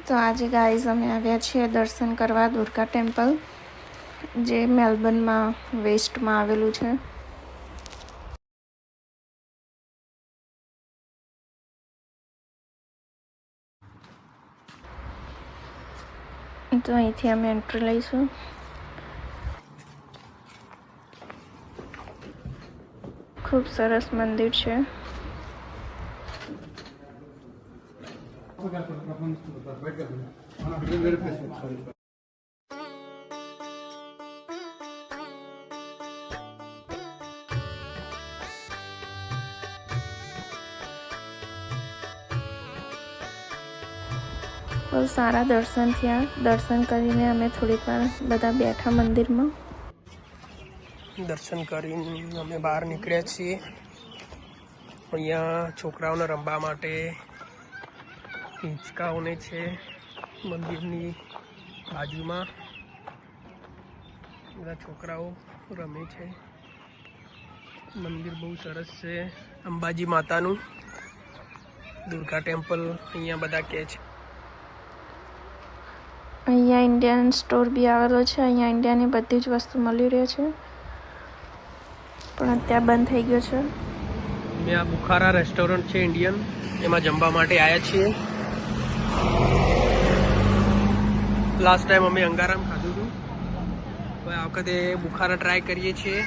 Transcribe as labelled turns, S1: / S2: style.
S1: તો આજે ગાઈઝ અમે આવ્યા છીએ દર્શન કરવા દુર્ગા ટેમ્પલ, જે મેલબર્નમાં વેસ્ટમાં આવેલું છે. તો અહીંથી અમે એન્ટ્રી લઈશું. ખૂબ સરસ મંદિર છે. બહુ સારા દર્શન થયા. દર્શન કરીને અમે થોડીક વાર બધા બેઠા મંદિરમાં.
S2: દર્શન કરીને અમે બહાર નીકળ્યા છીએ. અહીંયા છોકરાઓને રમવા માટે હિંચકાઓને છે મંદિરની બાજુમાં. બધા છોકરાઓ રમે છે. મંદિર બહુ સરસ છે. અંબાજી માતાનું દુર્ગા ટેમ્પલ અહીંયા બધા કહે છે.
S1: અહીંયા ઇન્ડિયન સ્ટોર બી આવેલો છે. અહીંયા ઇન્ડિયાની બધી જ વસ્તુ મળી રહે છે, પણ અત્યારે બંધ થઈ ગયો છે.
S2: મેં આ બુખારા રેસ્ટોરન્ટ છે ઇન્ડિયન, એમાં જમવા માટે આવ્યા છીએ. લાસ્ટ ટાઈમ અમે અંગારામ ખાધું હતું, હવે આ વખતે બુખારા ટ્રાય કરીએ છીએ.